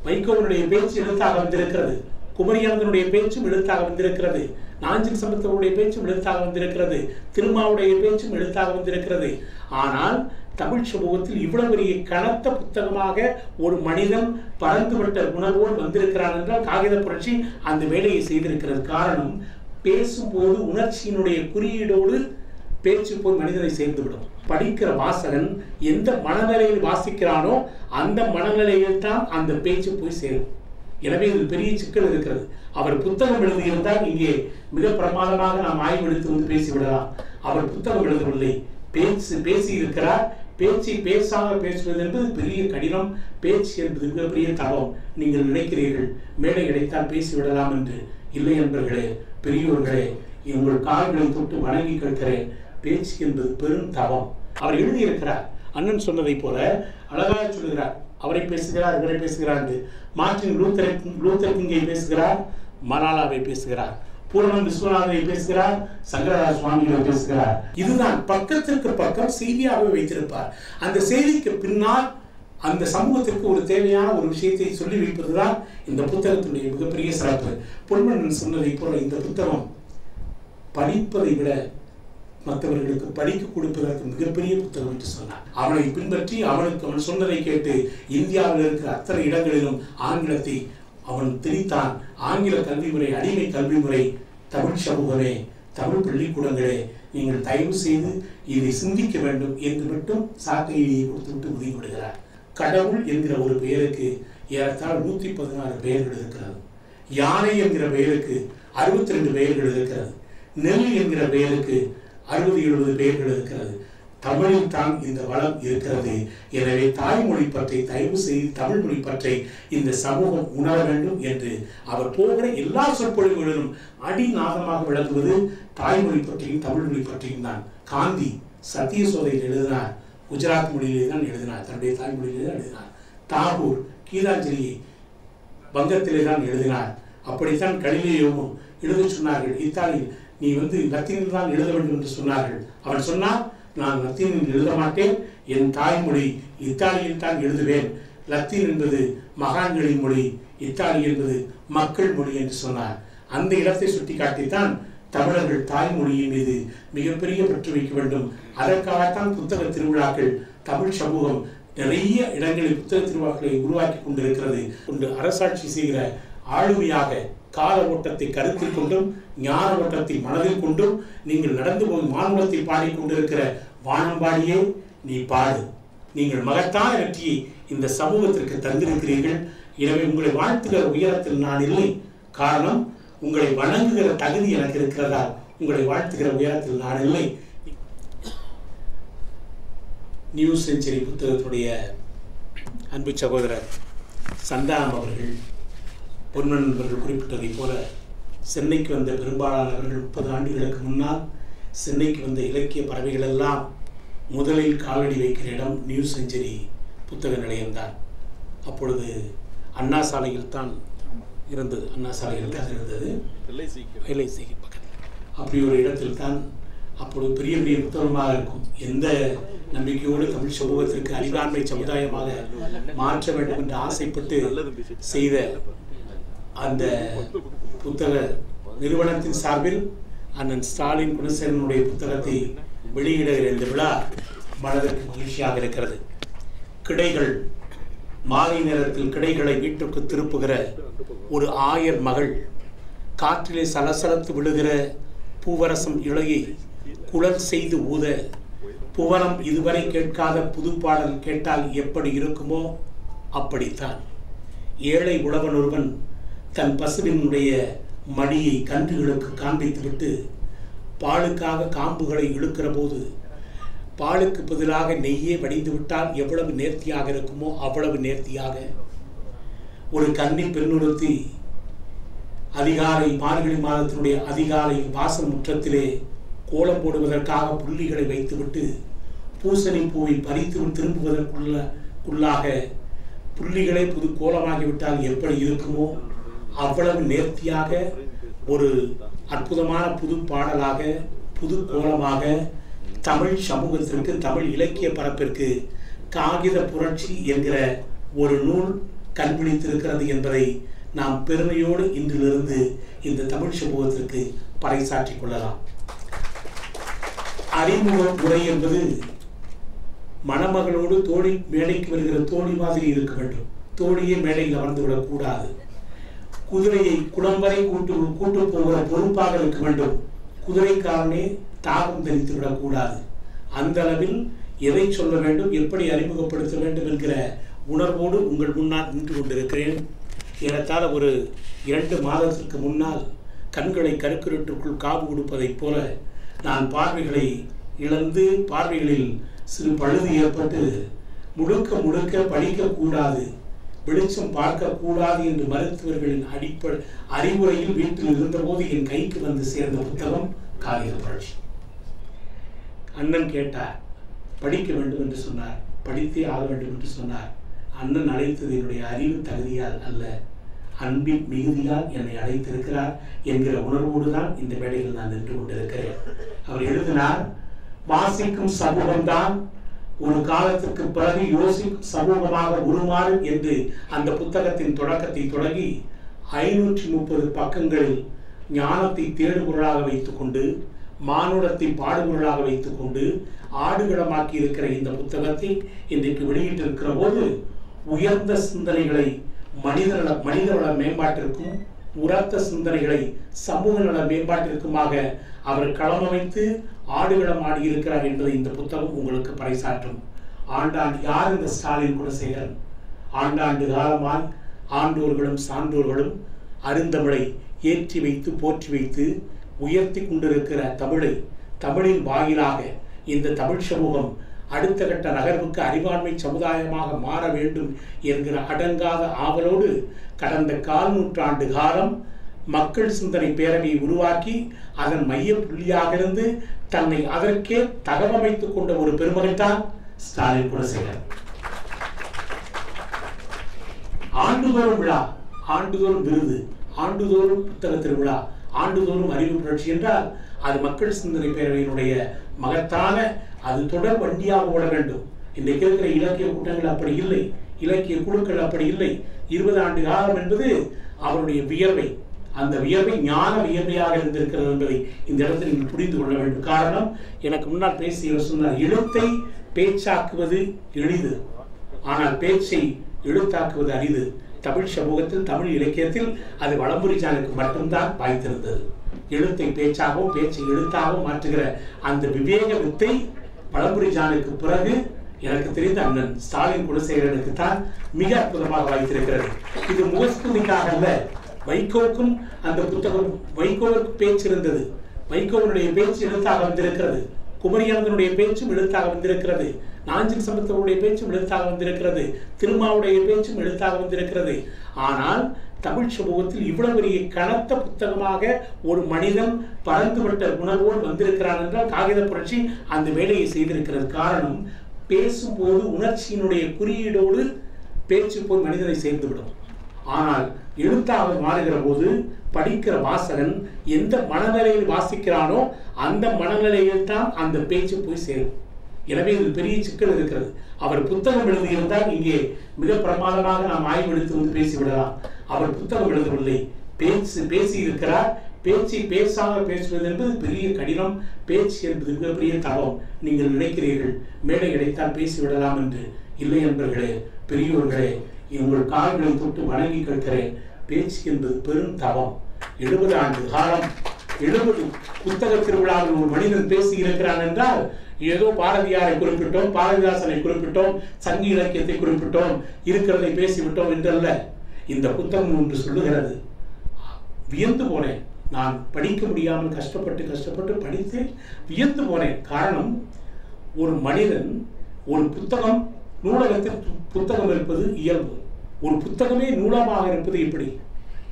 வைகோவனுடைய பேச்சு எழுத்தாக வந்திருக்கிறது. குமரியானந்தனுடைய பேச்சும் எழுத்தாக வந்திருக்கிறது. நாஞ்சில் சம்பந்தனுடைய பேச்சும் எழுத்தாக வந்திருக்கிறது. திருமாவுடைய பேச்சும் எழுத்தாக வந்திருக்கிறது. ஆனால் தமிழ் சமூகத்தில் இவ்வளவு பெரிய கனத்த புத்தகமாக ஒரு மனிதன் பறந்துவிட்ட உணர்வோடு வந்திருக்கிறான் என்றால் காகித புரட்சி அந்த வேலையை செய்திருக்கிறது. காரணம், பேசும்போது உணர்ச்சியினுடைய குறியீடோடு பேச்சு போய் மனிதனை சேர்ந்துவிடும். படிக்கிற வாசகன் எந்த மனநிலையில் வாசிக்கிறானோ அந்த மனநிலையில் தான் அந்த பேச்சு போய் சேரும். எனவே இது பெரிய சிக்கல் இருக்கிறது. அவர் புத்தகம் எழுதியிருந்தால் இங்கே மிக பிரமாதமாக நாம் ஆய்வு எடுத்து வந்து பேசிவிடலாம். அவர் புத்தகம் எழுதவில்லை, பேசி இருக்கிறார். பேச்சை பேசாமல் பேசுவது என்பது பெரிய கடினம். பேச்சு என்பது மிகப்பெரிய தவம். நீங்கள் நினைக்கிறீர்கள் மேடை கிடைத்தால் பேசிவிடலாம் என்று. இல்லை என்பர்களே, பெரியோர்களே, உங்கள் கால்களை தொட்டு வணங்கி கேட்கிறேன். பேச்சு என்பது பெரும் தவம். அவர் எழுதியிருக்கிறார். அண்ணன் சொன்னதை போல அழகாக சொல்லுகிறார். அவரை பேசுகிறார், இவரை பேசுகிறார் என்று. மார்ட்டின் லூத்தர் கிங்கை பேசுகிறார், மலாலாவை பேசுகிறார், பூரணம் விஸ்வநாதனை பேசுகிறார், சங்கரதாஸ் சுவாமிகளை பேசுகிறார். இதுதான் பக்கத்திற்கு பக்கம் செய்தியாக வைத்திருப்பார். அந்த செய்திக்கு பின்னால் அந்த சமூகத்திற்கு ஒரு தேவையான ஒரு விஷயத்தை சொல்லி வைப்பதுதான் இந்த புத்தகத்தினுடைய மிகப்பெரிய சிறப்பு. பொன்மனன் சொன்னதை போல இந்த புத்தகம் படிப்பதை விட மற்றவர்களுக்கு படிக்க கொடுப்பதற்கு மிகப்பெரிய புத்தகம் என்று சொன்னார். அவனை பின்பற்றி அவன் சொன்னதை கேட்டு இந்தியாவில் இருக்கிற அத்தனை இடங்களிலும் ஆங்கிலத்தை அவன் திணித்தான். ஆங்கில கல்வி முறை அடிமை கல்வி முறை. தமிழ் சமூகமே, தமிழ் பள்ளிக்கூடங்களே, நீங்கள் தயவு செய்து இதை சிந்திக்க வேண்டும் என்று மட்டும் சாட்டையை கொடுத்துவிட்டு உதவி விடுகிறார். கடவுள் என்கிற ஒரு பெயருக்கு ஏறத்தாழ 116 பெயர்கள் இருக்கிறது. யானை என்கிற பெயருக்கு 62 பெயர்கள் இருக்கிறது. நெல் என்கிற பெயருக்கு 60-70 பெயர்கள் இருக்கிறது. தமிழில் தான் இந்த வளம் இருக்கிறது. எனவே தாய்மொழி பற்றி தயவு செய்து தமிழ் மொழி பற்றி இந்த சமூகம் உணர வேண்டும் என்று அவர் போகிற எல்லா சொற்பொழிவுகளிலும் அடிநாதமாக விளங்குவது தாய்மொழி பற்றியும் தமிழ் மொழி பற்றியும் தான். காந்தி சத்திய சோதையில் எழுதினார், குஜராத் மொழியிலே தான் எழுதினார், தன்னுடைய தாய்மொழியிலே தான் எழுதினார். தாகூர் கீதாஞ்சலியை வங்கத்திலே தான் எழுதினார். அப்படித்தான் கலிலேயோவும் எழுத சொன்னார்கள். இத்தாலியில் நீ லத்தீனில் தான் எழுத வேண்டும் என்று சொன்னார்கள். அவன் சொன்னான், நான் லத்தீனில் எழுத மாட்டேன், என் தாய்மொழி இத்தாலியில் தான் எழுதுவேன். லத்தீன் என்பது மகான்களின் மொழி, இத்தாலி என்பது மக்கள் மொழி என்று சொன்னார். அந்த இடத்தை சுட்டிக்காட்டித்தான் தமிழர்கள் தாய்மொழியின் மீது மிகப்பெரிய பற்று வைக்க வேண்டும். அதற்காகத்தான் புத்தக திருவிழாக்கள். தமிழ் சமூகம் நிறைய இடங்களில் புத்தக திருவிழாக்களை உருவாக்கி கொண்டிருக்கிறது. அரசாட்சி செய்கிற ஆளுமையாக கால ஓட்டத்தை கருத்தில் கொண்டும் ஞான ஓட்டத்தை மனதில் கொண்டும் நீங்கள் நடந்து போய் மானுடத்தை பாடிக்கொண்டிருக்கிற வானம்பாடியே நீ பாடு. நீங்கள் மகத்தான வெற்றியை இந்த சமூகத்திற்கு தந்திருக்கிறீர்கள். எனவே உங்களை வாழ்த்துகிற உயரத்தில் நான் இல்லை. காரணம், உங்களை வணங்குகிற தகுதி எனக்கு இருக்கிறதால் உங்களை வாழ்த்துகிற உயரத்தில் நான் இல்லை. நியூ செஞ்சுரி புத்தகத்துடைய அன்பு சகோதரர் சந்தானம் அவர்கள், பொன்மனன் அவர்கள் குறிப்பிட்டதை போல சென்னைக்கு வந்த பெரும்பாலானவர்கள் 30 ஆண்டுகளுக்கு முன்னால் சென்னைக்கு வந்த இலக்கிய பறவைகள் எல்லாம் முதலில் காலடி வைக்கிற இடம் நியூ செஞ்சுரி புத்தக நிலையம்தான். அப்பொழுது அண்ணா சாலையில் தான் இருந்தது. LIC பக்கத்தில் அப்படி ஒரு இடத்தில் தான் அப்பொழுது பெரிய பெரிய புத்தகமாக இருக்கும். எந்த நம்பிக்கையோடு தமிழ் சமூகத்திற்கு அறிவாண்மை சமுதாயமாக மாற்ற வேண்டும் என்று ஆசைப்பட்டு செய்த அந்த புத்தக நிறுவனத்தின் சார்பில் அண்ணன் ஸ்டாலின் குணசேகரனுடைய புத்தகத்தை வெளியிடுகிற இந்த விழா மனதிற்கு மகிழ்ச்சியாக இருக்கிறது. கிடைகள், மாலை நேரத்தில் கிடைகளை வீட்டுக்கு திருப்புகிற ஒரு ஆயர் மகள், காற்றிலே சலசலத்து விழுகிற பூவரசம் இலையை குழல் செய்து ஊத, புவனம் இதுவரை கேட்காத புதுப்பாடல் கேட்டால் எப்படி இருக்குமோ அப்படித்தான். ஏழை உழவன் ஒருவன் தன் பசுவினுடைய மடியை கன்றுகளுக்கு காண்பித்துவிட்டு பாலுக்காக காம்புகளை இழுக்கிற போது பாலுக்கு பதிலாக நெய்யே வடிந்து விட்டால் எவ்வளவு நேர்த்தியாக இருக்குமோ அவ்வளவு நேர்த்தியாக ஒரு கன்னி பெண்ணுறுத்தி அதிகாலை, மார்கழி மாதத்தினுடைய அதிகாலை வாசல் முற்றத்திலே கோலம் போடுவதற்காக புள்ளிகளை வைத்துவிட்டு பூசணி பூவை பறித்து திரும்புவதற்குள்ளாக புள்ளிகளை புது கோலமாகிவிட்டால் எப்படி இருக்குமோ அவ்வளவு நேர்த்தியாக ஒரு அற்புதமான புது பாடலாக, புது கோலமாக தமிழ் சமூகத்திற்கு, தமிழ் இலக்கிய பரப்பிற்கு காகித புரட்சி என்கிற ஒரு நூல் கண்பிடித்திருக்கிறது என்பதை நாம் பெருமையோடு இன்றிலிருந்து இந்த தமிழ் சமூகத்திற்கு பறைசாற்றிக் கொள்ளலாம். அறிமுக உரை என்பது மணமகளோடு தோழி மேடைக்கு வருகிற தோழி மாதிரி இருக்க வேண்டும். தோழியே மேடையில் அமர்ந்துவிடக் கூடாது. குதிரையை குளம் வரை கூட்டு போகிற பொறுப்பாக இருக்க வேண்டும். குதிரைக்காரனே தாகம் தரித்து விடக்கூடாது. அந்த அளவில் எதை சொல்ல வேண்டும், எப்படி அறிமுகப்படுத்த வேண்டும் என்கிற உணர்வோடு உங்கள் முன்னால் நின்று கொண்டிருக்கிறேன். ஏறத்தாழ ஒரு 2 மாதத்திற்கு முன்னால் கண்களை கருக்கருட்டுக்குள் காவு கொடுப்பதைப் போல நான் பார்வைகளை இழந்து பார்வைகளில் சிறு பழுது ஏற்பட்டு முழுக்க படிக்கக்கூடாது, வெளிச்சம் பார்க்கக்கூடாது என்று மருத்துவர்களின் அறிவுரையில் வீட்டில் இருந்தபோது என் கைக்கு வந்து சேர்ந்த புத்தகம் காகித புரட்சி. அண்ணன் கேட்டார், படிக்க வேண்டும் என்று சொன்னார், படித்தே ஆக வேண்டும் என்று சொன்னார். அண்ணன் அழைத்தது என்னுடைய அறிவு தகுதியால் அல்ல, அன்பின் மிகுதியால் என்னை அழைத்திருக்கிறார் என்கிற உணர்வோடு தான் இந்த மேடையில் நான் நின்று கொண்டிருக்கிறேன். அவர் எழுதினார், வாசிக்கும் சமூகம்தான் ஒரு காலத்திற்கு பிறகு யோசிக்கும் சமூகமாக உருமாறும் என்று அந்த புத்தகத்தின் தொடக்கத்தை தொடங்கி 530 பக்கங்களில் ஞானத்தை தேடுபொருளாக வைத்துக் கொண்டு மானுடத்தை பாடுபொருளாக வைத்துக் கொண்டு ஆடுகளமாக்கி இருக்கிற இந்த புத்தகத்தை இன்றைக்கு வெளியிட்டிருக்கிற போது உயர்ந்த சிந்தனைகளை மனிதவள மேம்பாட்டிற்கும் உரத்த சிந்தனைகளை சமூக நல மேம்பாட்டிற்குமாக அவர் களமமைத்து ஆடுகளம் ஆடியிருக்கிறார் என்பதை இந்த புத்தகம் உங்களுக்கு பறைசாற்றும். ஆண்டாண்டு யார் இந்த ஸ்டாலின் குலசேகரன்? ஆண்டாண்டு காலமாய் ஆண்டோர்களும் சான்றோர்களும் அருந்தமிழை ஏற்றி வைத்து போற்றி வைத்து உயர்த்தி கொண்டிருக்கிற தமிழின் வாயிலாக இந்த தமிழ் சமூகம் அடுத்த கட்ட நகர்வுக்கு அறிவாண்மை சமுதாயமாக மாற வேண்டும் என்கிற அடங்காத ஆவலோடு கடந்த 4 நூற்றாண்டு காலம் மக்கள் சிந்தனை பேரவையை உருவாக்கி அதன் மைய புள்ளியாக இருந்து தன்னை அதற்கே தகவமைத்துக் கொண்ட ஒரு பெருமகன் தான் ஸ்டாலின் குலசேகரன். ஆண்டுதோறும் விழா, ஆண்டுதோறும் விருது, ஆண்டுதோறும் புத்தக திருவிழா, ஆண்டுதோறும் அறிவு புரட்சி என்றால் அது மக்கள் சிந்தனை பேரவையினுடைய மகத்தான அது தொடர் வண்டியாக ஓட வேண்டும். இன்றைக்கு இருக்கிற இலக்கிய கூட்டங்கள் அப்படி இல்லை, இலக்கிய குழுக்கள் அப்படி இல்லை. 20 ஆண்டு காலம் என்பது அவருடைய வியர்வை, அந்த வியர்வை ஞான வியர்வையாக இருந்திருக்கிறது என்பதை இந்த இடத்தில் நீங்கள் புரிந்து கொள்ள வேண்டும். காரணம், எனக்கு முன்னால் பேசியவர் சொன்னார், எழுத்தை பேச்சாக்குவது எளிது, ஆனால் பேச்சை எழுத்தாக்குவது அரிது. தமிழ் சமூகத்தில் தமிழ் இலக்கியத்தில் அது வலம்புரிஜானுக்கு மட்டும்தான் வாய்த்திருந்தது. எழுத்தை பேச்சாகவும் பேச்சை எழுத்தாகவும் மாற்றுகிற அந்த விவேக வித்தை வலம்புரிஜானுக்கு பிறகு எனக்கு தெரிந்த அண்ணன் ஸ்டாலின் குலசேகரனுக்கு தான் மிக அற்புதமாக வாய்த்திருக்கிறது. இது முகஸ்துதிக்காக அல்ல, வைகோவுக்கும் அந்த புத்தகம், வைகோவுக்கு பேச்சு இருந்தது, வைகோவனுடைய பேச்சு எழுத்தாக வந்திருக்கிறது, குமரியனுடைய பேச்சும் எழுத்தாக வந்திருக்கிறது, நாஞ்சில் சம்பந்தருடைய பேச்சும் எழுத்தாக வந்திருக்கிறது, திருமாவுடைய பேச்சும் எழுத்தாக வந்திருக்கிறது. ஆனால் தமிழ் சமூகத்தில் இவ்வளவு பெரிய கனத்த புத்தகமாக ஒரு மனிதன் பறந்துவிட்ட உணர்வோடு வந்திருக்கிறான் என்றால் காகித புரட்சி அந்த வேலையை செய்திருக்கிறது. காரணம், பேசும்போது உணர்ச்சியினுடைய குறியீடோடு பேச்சு போய் மனிதனை சேர்ந்துவிடும். ஆனால் எழுத்தாக மாறுகிற போது படிக்கிற வாசகன் எந்த மனநிலையில் வாசிக்கிறானோ அந்த மனநிலையில் தான் அந்த பேச்சு போய் சேரும். எனவே இதில் பெரிய சிக்கல் இருக்கிறது. அவர் புத்தகம் எழுதியிருந்தால் இங்கே மிக பிரமாதமாக நாம் ஆய்வு எடுத்து வந்து பேசிவிடலாம். அவர் புத்தகம் எழுதவில்லை, பேசி இருக்கிறார். பேச்சை பேசாக பேசுவது என்பது பெரிய கடினம், பேச்சு என்பது மிகப்பெரிய தவம். நீங்கள் நினைக்கிறீர்கள் மேடை கிடைத்தால் பேசிவிடலாம் என்று. இல்லை என்பர்களே, பெரியோர்களே, உங்கள் கால்களை தொட்டு வணங்கி கேட்கிறேன். பேச்சு என்பது பெரும் தவம். 70 ஆண்டு காலம், 70 புத்தக திருவிழாவில் ஒரு மனிதன் பேசி இருக்கிறான் என்றால் ஏதோ பாரதியாரை குறிப்பிட்டோம், பாரதிதாசனை குறிப்பிட்டோம், சங்க இலக்கியத்தை குறிப்பிட்டோம், இருக்கிறதை பேசிவிட்டோம் என்றல்ல. இந்த புத்தகம் ஒன்று சொல்லுகிறது. வியந்து போனேன், நான் படிக்க முடியாமல் கஷ்டப்பட்டு படித்து வியந்து போனேன். காரணம், ஒரு மனிதன், ஒரு புத்தகம், நூலகத்தில் புத்தகம் இருப்பது இயல்பு, ஒரு புத்தகமே நூலகமாக இருப்பது எப்படி?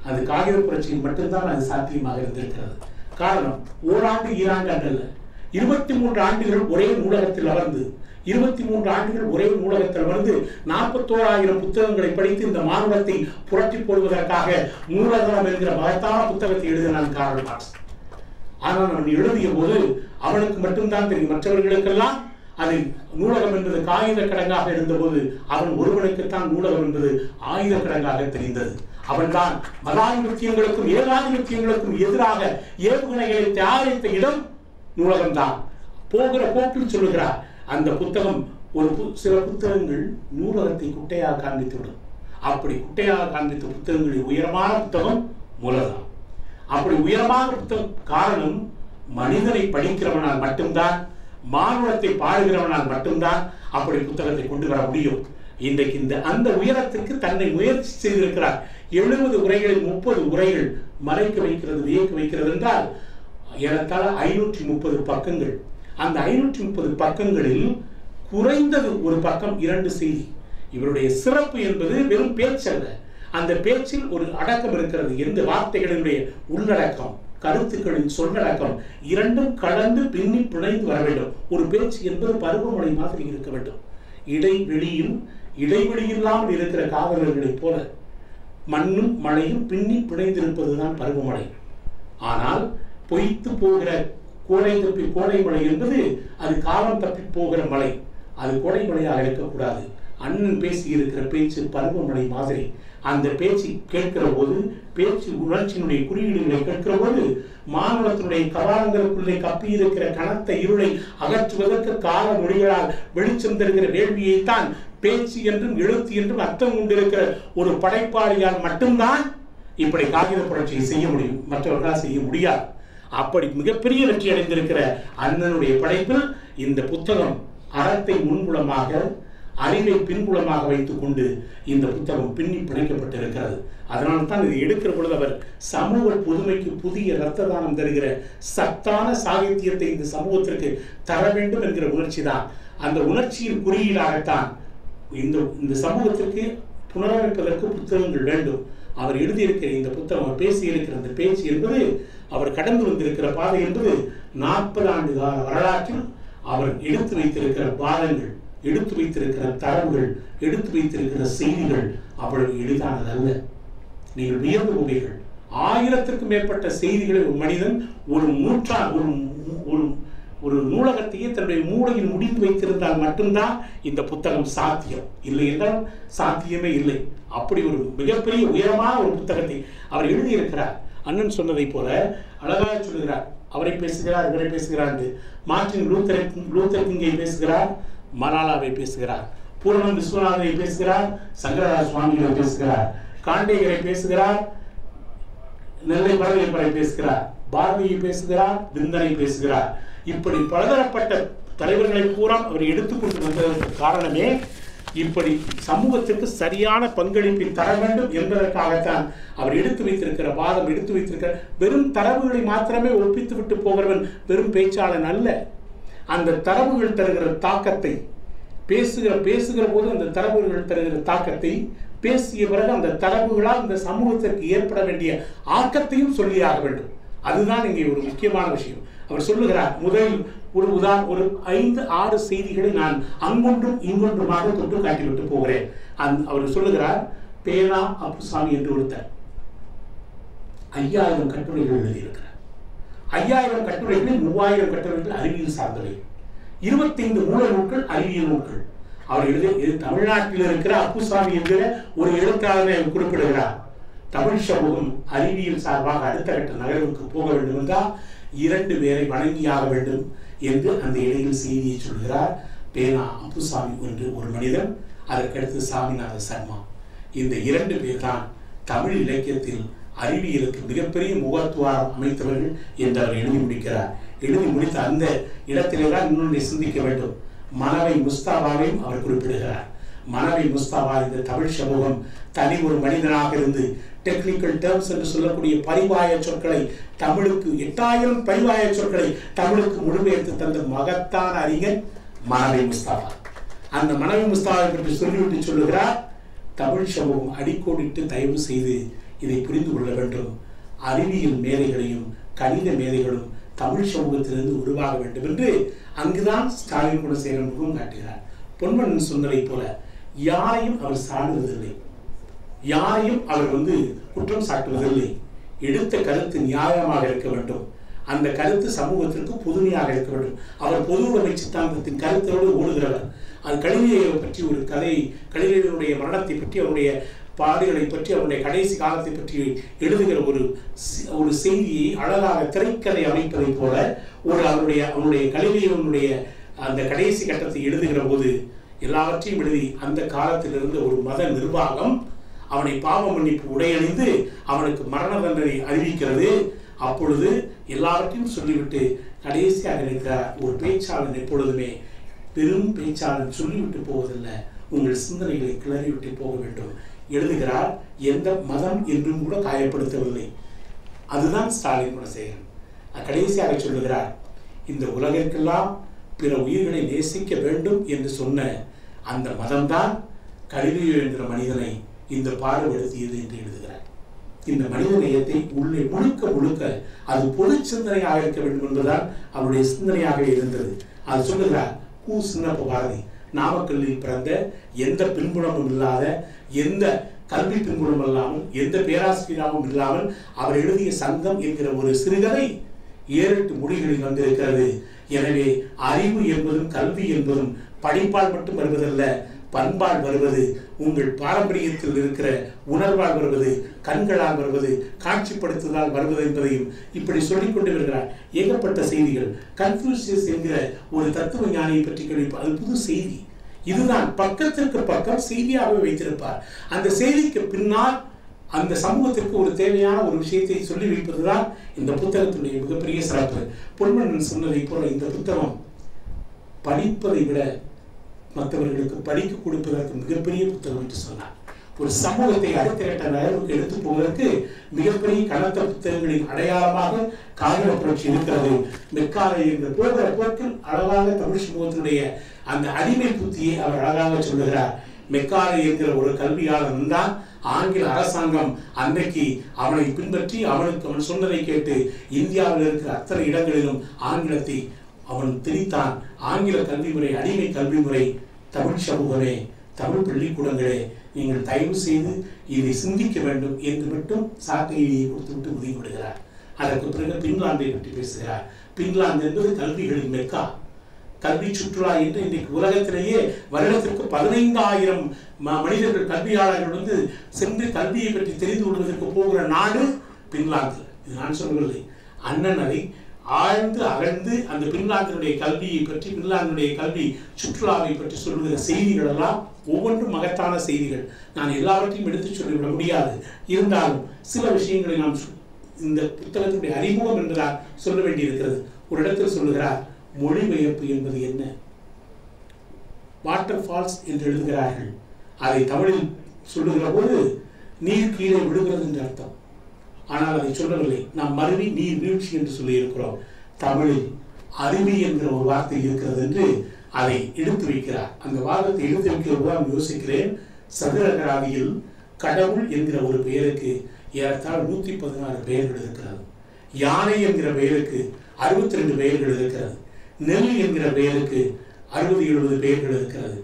அது காகித புரட்சியில் மட்டும்தான் அது சாத்தியமாக இருந்திருக்கிறது. காரணம், ஓராண்டு 2 ஆண்டு அல்ல, 23 ஆண்டுகள் ஒரே நூலகத்தில் அமர்ந்து 23 ஆண்டுகள் ஒரே நூலகத்தில் அமர்ந்து 41,000 புத்தகங்களை படித்து இந்த மானுடத்தை புரட்டி போடுவதற்காக நூலகம் என்கிற மகத்தான புத்தகத்தை எழுதினான் கார்ல் மார்க்ஸ். ஆனால் அவன் எழுதிய போது அவனுக்கு மட்டும்தான் தெரியும், மற்றவர்களுக்கெல்லாம் அதில் நூலகம் என்பது காகித கடங்காக இருந்தபோது அவன் ஒருவனுக்குத்தான் நூலகம் என்பது ஆயுத கடங்காக தெரிந்தது. அவன்தான் மதாதிபத்தியங்களுக்கும் ஏகாதிபத்தியங்களுக்கும் எதிராக ஏவுகணைகளை தயாரித்த இடம் நூலகம்தான். போகிற போக்கில் சொல்லுகிறார், அந்த புத்தகம் சில புத்தகங்கள் நூலகத்தை குட்டையாக காண்பித்துவிடும். அப்படி குட்டையாக காண்பித்த புத்தகங்களில் உயரமான புத்தகம் மூலதனம். அப்படி உயரமான புத்தகம் காரணம் மனிதனை படிக்கிறவனால் மட்டும்தான், மானுடத்தை பாடுகிறவனால் மட்டும்தான் அப்படி புத்தகத்தை கொண்டு வர முடியும். இன்றைக்கு அந்த உயரத்திற்கு தன்னை முயற்சி செய்திருக்கிறார். 70 உரைகளில் 30 உரைகள் மறைக்க வைக்கிறது, வியக்க வைக்கிறது என்றால் ஏறத்தாழ 530 பக்கங்கள். அந்த 530 பக்கங்களில் குறைந்தது ஒரு பக்கம் 2 செய்தி. இவருடைய சிறப்பு என்பது வெறும் பேச்சல்ல, அந்த பேச்சில் ஒரு அடக்கம் இருக்கிறது. எந்த வார்த்தைகளினுடைய உள்ளடக்கம், கருத்துக்களின் சொல்லடக்கம் இரண்டும் கலந்து பின்னி பிணைந்து வர வேண்டும். ஒரு பேச்சு என்பது பருவமழை மாதிரி இருக்க வேண்டும். இடைவெளி இல்லாமல் இருக்கிற காதலர்களைப் போல மண்ணும் மழையும் பின்னி பிணைந்திருப்பதுதான் பருவமழை. ஆனால் பொய்த்து போகிற கோடை மழை என்பது அது காலம் தப்பி போகிற மழை, அது கோடை மழையாக இருக்கக்கூடாது. அண்ணன் பேசி இருக்கிற பேச்சு பருவமழை மாதிரி. அந்த பேச்சு கேட்கிற போது, பேச்சு உணர்ச்சியினுடைய குறியீடுகளை கேட்கிற போது, மானுடத்தினுடைய கவாலங்களுக்குள்ளே கப்பி இருக்கிற கனத்த இருளை அகற்றுவதற்கு கால மொழிகளால் வெளிச்சம் தருகிற வேள்வியைத்தான் பேச்சு என்றும் எழுத்து என்றும் அர்த்தம் கொண்டிருக்கிற ஒரு படைப்பாளியால் மட்டும்தான் இப்படி காகித புரட்சியை செய்ய முடியும், மற்றவர்களால் செய்ய முடியாது. அப்படி மிகப்பெரிய வெற்றி அடைந்திருக்கிற அண்ணனுடைய படைப்பில் இந்த புத்தகம் அறத்தை முன்புலமாக, அறிவை பின்புலமாக வைத்துக் கொண்டு இந்த புத்தகம் பின்னி பிணைக்கப்பட்டிருக்கிறது. அதனால தான் இதை எடுக்கிற பொழுது அவர் சமூக புதுமைக்கு புதிய இரத்த தானம் தருகிற சத்தான சாகித்யத்தை இந்த சமூகத்திற்கு தர வேண்டும் என்கிற உணர்ச்சி தான். அந்த உணர்ச்சியின் குறியீடாகத்தான் இந்த சமூகத்திற்கு புனரமைப்பதற்கு புத்தகங்கள் வேண்டும். அவர் எழுதியிருக்கிற இந்த புத்தகம், அவர் பேசியிருக்கிற அந்த பேச்சு என்பது, அவர் கடந்து வந்திருக்கிற பாதை என்பது 40 ஆண்டு கால வரலாற்றில் அவர் எடுத்து வைத்திருக்கிற பாதங்கள், எடுத்து வைத்திருக்கிற தரவுகள், எடுத்து வைத்திருக்கிற செய்திகள் அவ்வளவு எளிதானதல்ல. நீங்கள் வியந்து போவீர்கள். 1000க்கும் மேற்பட்ட செய்திகளை ஒரு மனிதன் ஒரு நூலகத்தையே தன்னுடைய மூளையில் முடிந்து வைத்திருந்தால் மட்டும்தான் இந்த புத்தகம் சாத்தியம். இல்லை என்றால் சாத்தியமே இல்லை. அப்படி ஒரு மிகப்பெரிய உயரமான ஒரு புத்தகத்தை அவர் எழுதியிருக்கிறார். அண்ணன் சொன்னதை போல அழகாக சொல்லுகிறார். அவரை பேசுகிறார், இவரை பேசுகிறார். மார்ட்டின் லூத்தர் கிங்கை பேசுகிறார், மலாலாவை பேசுகிறார், பூரணம் விஸ்வநாதனை பேசுகிறார், சங்கரதாஸ் சுவாமிகளை பேசுகிறார், காண்டேகரை பேசுகிறார், நெல்லை பரவேற்பரை பேசுகிறார், பாரதியை பேசுகிறார், விந்தனை பேசுகிறார். இப்படி பலதரப்பட்ட தலைவர்களை பூரா அவர் எடுத்துக்கொண்டு வந்ததற்கு காரணமே இப்படி சமூகத்திற்கு சரியான பங்களிப்பை தர வேண்டும் என்பதற்காகத்தான் அவர் எடுத்து வைத்திருக்கிற வாதம், எடுத்து வைத்திருக்கிற வெறும் தரவுகளை மாத்திரமே ஒப்பித்து விட்டு போகிறவன் வெறும் பேச்சாளன் அல்ல. அந்த தரவுகள் தருகிற தாக்கத்தை, பேசுகிற போது அந்த தரவுகள் தருகிற தாக்கத்தை, பேசிய பிறகு அந்த தரவுகளால் இந்த சமூகத்திற்கு ஏற்பட வேண்டிய ஆக்கத்தையும் சொல்லியாக வேண்டும். அதுதான் இங்கே ஒரு முக்கியமான விஷயம். அவர் சொல்லுகிறார், முதலில் ஒரு 5-6 செய்திகளை நான் அங்கொன்றும் இங்கொன்றுமாக தொட்டு காட்டிவிட்டு போகிறேன். அவர் சொல்லுகிறார், பேனா அப்புசாமி என்று ஒருத்தர் 5000 கட்டுரைகள் எழுதியிருக்கிறார். 5000 கட்டுரைகளில் 3000 கட்டுரைகள் அறிவியல் சார்ந்தவை, 25 மூல நூல்கள் அறிவியல் நூல்கள். அவர் எழுதிய தமிழ்நாட்டில் இருக்கிற அப்புசாமி என்கிற ஒரு எழுத்தாளரை குறிப்பிடுகிறார். தமிழ் சமூகம் அறிவியல் சார்பாக அடுத்த கட்ட நகர்வுக்கு போக வேண்டும் என்றால் 2 பேரை வணங்கியாக வேண்டும் என்று அந்த இடையில் செய்தியை சொல்கிறார். பேனா அப்புசாமி என்று ஒரு மனிதன், அதற்கடுத்து சாமிநாத சர்மா. இந்த 2 பேர் தான் தமிழ் இலக்கியத்தில் அறிவியலுக்கு மிகப்பெரிய முகத்துவாரம் அமைத்தவர்கள் என்று அவர் எழுதி முடிக்கிறார். எழுதி முடித்த அந்த இடத்திலே தான் இன்னொன்றை சிந்திக்க வேண்டும். மனவை முஸ்தாபாவையும் அவர் குறிப்பிடுகிறார். மனவை முஸ்தாபா இந்த தமிழ் சமூகம் தனி ஒரு மனிதனாக இருந்து டெக்னிக்கல் டேர்ம்ஸ் என்று சொல்லக்கூடிய பரிவாய சொற்களை தமிழுக்கு 8000 பரிவாய சொற்களை தமிழுக்கு மொழிபெயர்த்து தந்த மகத்தான அறிஞர் மனவை முஸ்தாபா. அந்த மனவை முஸ்தாபாவை பற்றி சொல்லிவிட்டு சொல்லுகிறார், தமிழ் சமூகம் அடிக்கோடிட்டு தயவு செய்து இதை புரிந்து கொள்ள வேண்டும். அறிவியல் மேதைகளையும் கணித மேதைகளும் தமிழ் சமூகத்திலிருந்து உருவாக வேண்டும் என்று அங்குதான் ஸ்டாலின் குணசேகரன் முகம் காட்டுகிறார். பொன்மனன் சொன்னதை போல யாரையும் அவர் சாடுவதில்லை, யாரையும் அவர் குற்றம் சாட்டுவதில்லை. எடுத்த கருத்து நியாயமாக இருக்க வேண்டும். அந்த கருத்து சமூகத்திற்கு புதுமையாக இருக்க வேண்டும். அவர் பொது உடைமை சித்தாந்தத்தின் கருத்தோடு ஓடுகிறவர். அது கலிலியோவை பற்றி ஒரு கதை, கலிலியோவுடைய மரணத்தை பற்றி, அவருடைய பாடுகளை பற்றி, அவருடைய கடைசி காலத்தை பற்றி எழுதுகிற ஒரு செய்தியை அழகாக திரைக்கதை அமைப்பதை போல அவருடைய கலிலியோனுடைய அந்த கடைசி கட்டத்தை எழுதுகிற போது எல்லாவற்றையும் எழுதி அந்த காலத்திலிருந்து ஒரு மத நிர்வாகம் அவனை பாவ மன்னிப்பு உடையணிந்து அவனுக்கு மரண தண்டனை அறிவிக்கிறது. அப்பொழுது எல்லாவற்றையும் சொல்லிவிட்டு கடைசியாக இருக்கிறார். ஒரு பேச்சாளன் எப்பொழுதுமே பெரும் பேச்சாளன் சொல்லிவிட்டு போவதில்லை, உங்கள் சிந்தனைகளை கிளறிவிட்டு போக வேண்டும் எழுதுகிறார். எந்த மதம் என்றும் கூட காயப்படுத்தவில்லை. அதுதான் ஸ்டாலின் குணசேகரன். கடைசியாக சொல்லுகிறார், இந்த உலகிற்கெல்லாம் பிற உயிர்களை நேசிக்க வேண்டும் என்று சொன்ன அந்த மதம்தான் கலிலியோ என்கிற மனிதனை இந்த பாடுபடுத்தியது என்று எழுதுகிறார். இந்த மனித நேயத்தை உள்ளே முழுக்க அது பொது சிந்தனையாக இருக்க வேண்டும் என்பதால் அவருடைய சிந்தனையாக இருந்தது. அது சொல்லுகிறார் கு. சின்னப்ப பாரதி. நாமக்கல்லில் பிறந்த, எந்த பின்புலமும் இல்லாத, எந்த கல்வி பின்புலம் இல்லாமல், எந்த பேராசிரியராகவும் இல்லாமல் அவர் எழுதிய சங்கம் என்கிற ஒரு சிறுகதை 7-8 மொழிகளில் வந்திருக்கிறது. எனவே அறிவு என்பதும் கல்வி என்பதும் படிப்பால் மட்டும் வருவதல்ல, பண்பால் வருவது, உங்கள் பாரம்பரியத்தில் இருக்கிற உணர்வால் வருவது, கண்களால் வருவது, காட்சிப்படுத்துதலால் வருவது என்பதையும் இப்படி சொல்லிக்கொண்டு வருகிறார். ஏகப்பட்ட செய்திகள். கன்ஃபூசியஸ் என்கிற ஒரு தத்துவ ஞானியை பற்றி கேள்விப்பா, அது புது செய்தி. இதுதான் பக்கத்திற்கு பக்கம் செய்தியாக வைத்திருப்பார். அந்த செய்திக்கு பின்னால் அந்த சமூகத்திற்கு ஒரு தேவையான ஒரு விஷயத்தை சொல்லி வைப்பதுதான் இந்த புத்தகத்துடைய மிகப்பெரிய சிறப்பு. பொன்மனன் சொன்னதை போல இந்த புத்தகம் படிப்பதை விட மற்றவர்களுக்கு படிக்க கொடுப்பதற்கு மிகப்பெரிய புத்தகம் என்று சொன்னார். ஒரு சமூகத்தை அடுத்த கட்ட நகர்வுக்கு எடுத்து போவதற்கு மிகப்பெரிய கனத்த புத்தகங்களின் அடையாளமாக காகித புரட்சி இருக்கிறது. மெக்காலை என்ற போகிற போக்கில் அழகாக தமிழ் சமூகத்தினுடைய அந்த அடிமை புத்தியை அவர் அழகாக சொல்லுகிறார். மெக்காலை என்கிற ஒரு கல்வியாளன் தான் ஆங்கில அரசாங்கம் அன்றைக்கு அவனை பின்பற்றி அவன் சொன்னதை கேட்டு இந்தியாவில் இருக்கிற அத்தனை இடங்களிலும் ஆங்கிலத்தை அவன் திணித்தான். ஆங்கில கல்வி முறை அடிமை கல்வி முறை. தமிழ் சமூகமே, தமிழ் பள்ளிக்கூடங்களே, நீங்கள் தயவு செய்து இதை சிந்திக்க வேண்டும் என்று மட்டும் சாட்டையை கொடுத்துவிட்டு உதவி விடுகிறார். அதற்கு பிறகு பின்லாந்தை பற்றி பேசுகிறார். பின்லாந்து என்பது கல்விகளின் மெக்கா, கல்வி சுற்றுலா என்று இன்றைக்கு உலகத்திலேயே வருடத்திற்கு 15,000 மனிதர்கள், கல்வியாளர்கள் வந்து சென்று கல்வியை பற்றி தெரிந்து கொள்வதற்கு போகிற நாடு பின்லாந்து. இது நான் சொல்லவில்லை, அண்ணன் அதை ஆழ்ந்து அகழ்ந்து அந்த பின்லாந்தினுடைய கல்வியை பற்றி, பின்லாந்தினுடைய கல்வி சுற்றுலாவை பற்றி சொல்லுகிற செய்திகள் எல்லாம் ஒவ்வொன்றும் மகத்தான செய்திகள். நான் எல்லாவற்றையும் எடுத்து சொல்லிவிட முடியாது. இருந்தாலும் சில விஷயங்களை நாம் இந்த புத்தகத்தினுடைய அறிமுகம் என்றுதான் சொல்ல வேண்டியிருக்கிறது. ஒரு இடத்தில் சொல்லுகிறார், மொழிபெயர்ப்பு என்பது என்ன? வாட்டர் ஃபால்ஸ் என்று எழுதுகிறார்கள். அதை தமிழில் சொல்லுகிற போது நீர் கீழே விடுகிறது என்று அர்த்தம். ஆனால் அதை சொல்லவில்லை, நாம் மருவி நீர் வீழ்ச்சி என்று சொல்லி இருக்கிறோம். தமிழில் அருவி என்கிற ஒரு வார்த்தை இருக்கிறது என்று அதை எடுத்து வைக்கிறார். அந்த வாதத்தை எடுத்து வைக்கிறதான் யோசிக்கிறேன். சதுரகராதியில் கடவுள் என்கிற ஒரு பெயருக்கு ஏறத்தாழ 116 பெயர்கள் இருக்கிறது. யானை என்கிற பெயருக்கு 62 பெயர்கள் இருக்கிறது. நெல் என்கிற பெயருக்கு 60-70 பெயர்கள் இருக்கிறது.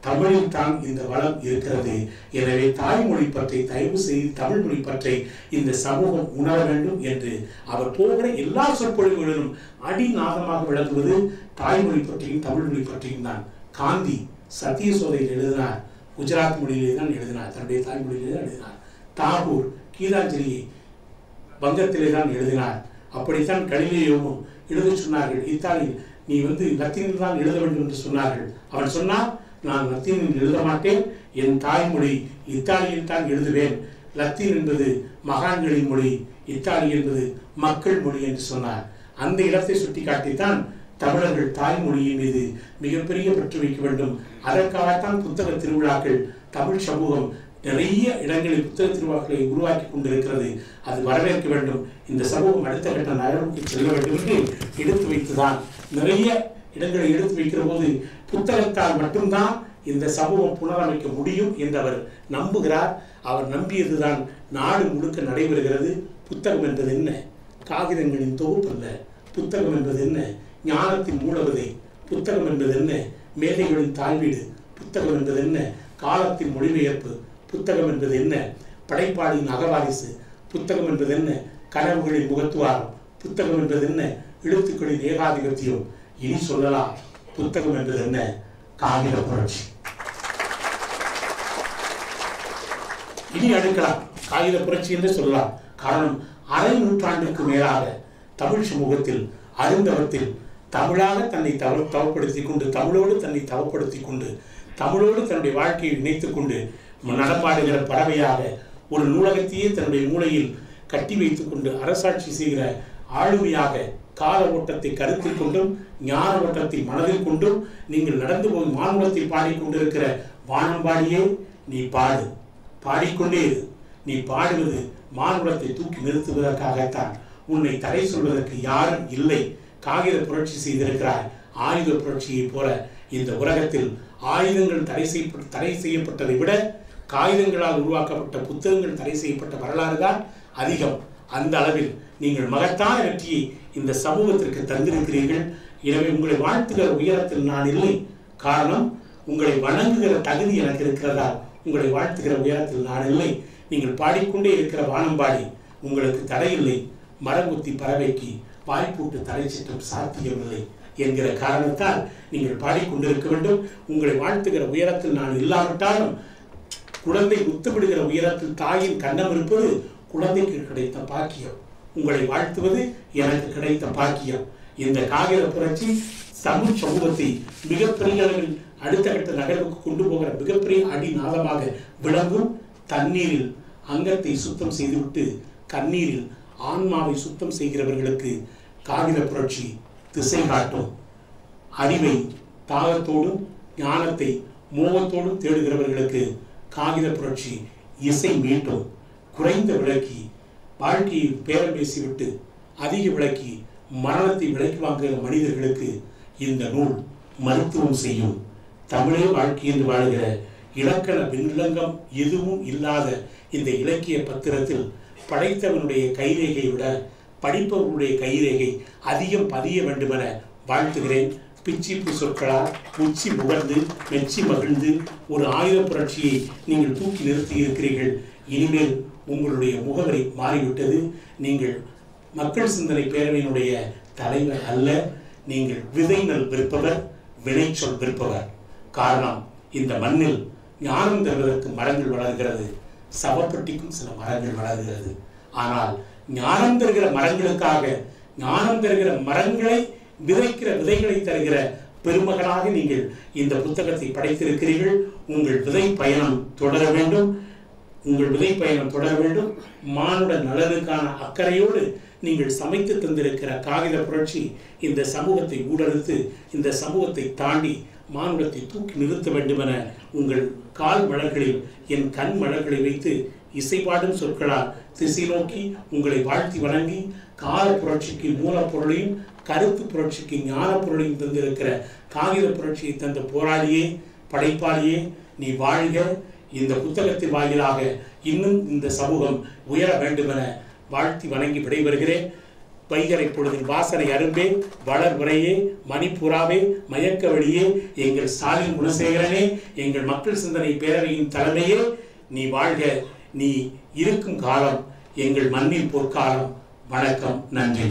தமிழில் தான் இந்த வளம் இருக்கிறது. எனவே தாய்மொழி பற்றி தயவு செய்து தமிழ் மொழி பற்றி இந்த சமூகம் உணர வேண்டும் என்று அவர் போகிற எல்லா சொற்பொழிவுகளிலும் அடிநாதமாக விளக்குவது தாய்மொழி பற்றியும் தமிழ் மொழி பற்றியும் தான். காந்தி சத்தியசோதையில் எழுதினார், குஜராத் மொழியிலே தான் எழுதினார், தன்னுடைய தாய்மொழியிலே தான் எழுதினார். தாகூர் கீதாஞ்சலியை வங்கத்திலே தான் எழுதினார். அப்படித்தான் கலிலியோவும் எழுத சொன்னார்கள். இத்தாலியில் நீ லத்தீனில் தான் எழுத வேண்டும் என்று சொன்னார்கள். அவன் சொன்னான், நான் லத்தீனில் எழுத மாட்டேன், என் தாய்மொழி இத்தாலியில் தான் எழுதுவேன். லத்தீன் என்பது மகான்களின் மொழி, இத்தாலி என்பது மக்கள் மொழி என்று சொன்னார். அந்த இடத்தை சுட்டி காட்டித்தான் தமிழர்கள் தாய்மொழியின் மீது மிகப்பெரிய பற்று வைக்க வேண்டும். அதற்காகத்தான் புத்தக திருவிழாக்கள், தமிழ் சமூகம் நிறைய இடங்களில் புத்தக திருவிழாக்களை உருவாக்கி கொண்டிருக்கிறது. அது வரவேற்க வேண்டும். இந்த சமூகம் அடுத்த கட்ட நகர்வுக்கு செல்ல வேண்டும் என்று எடுத்து வைத்துதான் நிறைய இடங்களை எடுத்து வைக்கிற போது புத்தகத்தால் மட்டும்தான் இந்த சமூகம் புனரமைக்க முடியும் என்று அவர் நம்புகிறார். அவர் நம்பியதுதான் நாடு முழுக்க நடைபெறுகிறது. புத்தகம் என்பது என்ன? காகிதங்களின் தொகுப்பு அல்ல. புத்தகம் என்பது என்ன? ஞானத்தின் மூலவதை. புத்தகம் என்பது என்ன? மேதைகளின் தாழ்வீடு. புத்தகம் என்பது என்ன? காலத்தின் மொழிபெயர்ப்பு. புத்தகம் என்பது என்ன? படைப்பாளியின் அகவாரிசு. புத்தகம் என்பது என்ன? கனவுகளின் முகத்துவாரம். புத்தகம் என்பது என்ன? எழுத்துக்களின் ஏகாதிபத்தியம். இனி சொல்லலாம், புத்தகம் என்பது என்ன? காகித புரட்சி. இனி அடுக்கலாம், காகித புரட்சி என்று சொல்லலாம். காரணம், அரை நூற்றாண்டுக்கு மேலாக தமிழ் சமூகத்தில் அருந்தவத்தில் தமிழாக தன்னை தவப்படுத்திக் கொண்டு, தமிழோடு தன்னை தவப்படுத்திக் கொண்டு, தமிழோடு தன்னுடைய வாழ்க்கையை இணைத்துக் கொண்டு நடமாடுகிற பறவையாக ஒரு நூலகத்தையே தன்னுடைய மூளையில் கட்டி வைத்துக் கொண்டு அரசாட்சி செய்கிற ஆளுமையாக கால ஓட்டத்தை கருத்தில் கொண்டும் ஞான ஓட்டத்தை மனதில் கொண்டும் நீங்கள் நடந்து போய் மானுடத்தை பாடிக்கொண்டிருக்கிற வானம்பாடியே, நீ பாடு, பாடிக்கொண்டே இரு. நீ பாடுவது மானுடத்தை தூக்கி நிறுத்துவதற்காகத்தான். உன்னை தடை சொல்வதற்கு யாரும் இல்லை. காகித புரட்சி செய்திருக்கிறாய். ஆயுத புரட்சியை போல இந்த உலகத்தில் ஆயுதங்கள் தடை செய்யப்பட்டதை விட காகிதங்களால் உருவாக்கப்பட்ட புத்தகங்கள் தடை செய்யப்பட்ட வரலாறு தான் அதிகம். அந்த அளவில் நீங்கள் மகத்தான வெற்றியை இந்த சமூகத்திற்கு தந்திருக்கிறீர்கள். எனவே உங்களை வாழ்த்துகிற உயரத்தில் நான் இல்லை. காரணம், உங்களை வணங்குகிற தகுதி எனக்கு இருக்கிறதால் உங்களை வாழ்த்துகிற உயரத்தில் நான் இல்லை. நீங்கள் பாடிக்கொண்டே இருக்கிற வானம்பாடி உங்களுக்கு தடையில்லை. மரங்குத்தி பறவைக்கு வாய்ப்பூட்டு தடை சட்டம் சாத்தியமில்லை என்கிற காரணத்தால் நீங்கள் பாடிக்கொண்டிருக்க வேண்டும். உங்களை வாழ்த்துகிற உயரத்தில் நான் இல்லாவிட்டாலும் குழந்தை முத்துவிடுகிற உயரத்தில் தாயின் கன்னம் இருப்பது குழந்தைக்கு கிடைத்த பாக்கியம். உங்களை வாழ்த்துவது எனக்கு கிடைத்த பாக்கியம். இந்த காகித புரட்சி தமிழ் சமூகத்தை மிகப்பெரிய அளவில் அடுத்த கட்ட நகர்வுக்கு கொண்டு போகிற மிகப்பெரிய அடிநாதமாக விளங்கும். தண்ணீரில் அங்கத்தை சுத்தம் செய்துவிட்டு கண்ணீரில் ஆன்மாவை சுத்தம் செய்கிறவர்களுக்கு காகித புரட்சி திசை காட்டும். அறிவை தாகத்தோடும் ஞானத்தை மோகத்தோடும் தேடுகிறவர்களுக்கு காகித புரட்சி இசை மீட்டும். குறைந்த விளக்கி வாழ்க்கையை பேரம் பேசிவிட்டு அதிக விளக்கி மரணத்தை விலைக்கு வாங்குகிற மனிதர்களுக்கு இந்த நூல் மருத்துவம் செய்யும். தமிழே வாழ்க்கை என்று வாழ்கிற இலக்கண விண்லங்கம் எதுவும் இல்லாத இந்த இலக்கிய பத்திரத்தில் படைத்தவனுடைய கைரேகை விட படிப்பவனுடைய கைரேகை அதிகம் பதிய வேண்டுமென வாழ்த்துகிறேன். பிச்சிப்பு சொற்களால் உச்சி முகர்ந்து மெச்சி மகிழ்ந்து ஒரு ஆயுத புரட்சியை நீங்கள் தூக்கி நிறுத்தி இருக்கிறீர்கள். இனிமேல் உங்களுடைய முகவரி மாறிவிட்டது. நீங்கள் மக்கள் சிந்தனை பேரவையினுடைய தலைவர் அல்ல. நீங்கள் விதை நெல் விற்பவர், வினைச்சொல் விற்பவர். காரணம், இந்த மண்ணில் ஞானம் தருவதற்கு மரங்கள் வளர்கிறது, சவப்பட்டிக்கும் சில மரங்கள் வளர்கிறது. ஆனால் ஞானம் தருகிற மரங்களுக்காக, ஞானம் தருகிற மரங்களை விதைக்கிற விதைகளை தருகிற பெருமகனாக நீங்கள் இந்த புத்தகத்தை படைத்திருக்கிறீர்கள். உங்கள் விதை பயணம் தொடர வேண்டும். உங்கள் விதை பயணம் தொடர வேண்டும். மானுட நலனுக்கான அக்கறையோடு நீங்கள் சமைத்து தந்திருக்கிற காகித புரட்சி இந்த சமூகத்தை ஊடறுத்து இந்த சமூகத்தை தாண்டி மானுடத்தை தூக்கி நிறுத்த வேண்டுமென உங்கள் கால் மலர்களில் என் கண் மலர்களை வைத்து இசைப்பாடும் சொற்களால் திசை நோக்கி உங்களை வாழ்த்தி வணங்கி கால புரட்சிக்கு மூலப்பொருளையும் கருத்து புரட்சிக்கு ஞான பொருளையும் தந்திருக்கிற காகித புரட்சியை தந்த போராளியே, படைப்பாளியே, நீ வாழ்க. இந்த புத்தகத்தின் வாயிலாக இன்னும் இந்த சமூகம் உயர வேண்டுமென வாழ்த்தி வணங்கி விடைபெறுகிறேன். வைகரை பொழுதின் வாசனை அரும்பே, வளர் உரையே, மணிப்புறாவே, மயக்க வழியே, எங்கள் ஸ்டாலின் குணசேகரனே, எங்கள் மக்கள் சிந்தனை பேரவையின் தலைமையே, நீ வாழ்க. நீ இருக்கும் காலம் எங்கள் மண்ணின் பொற்காலம். வணக்கம், நன்றி.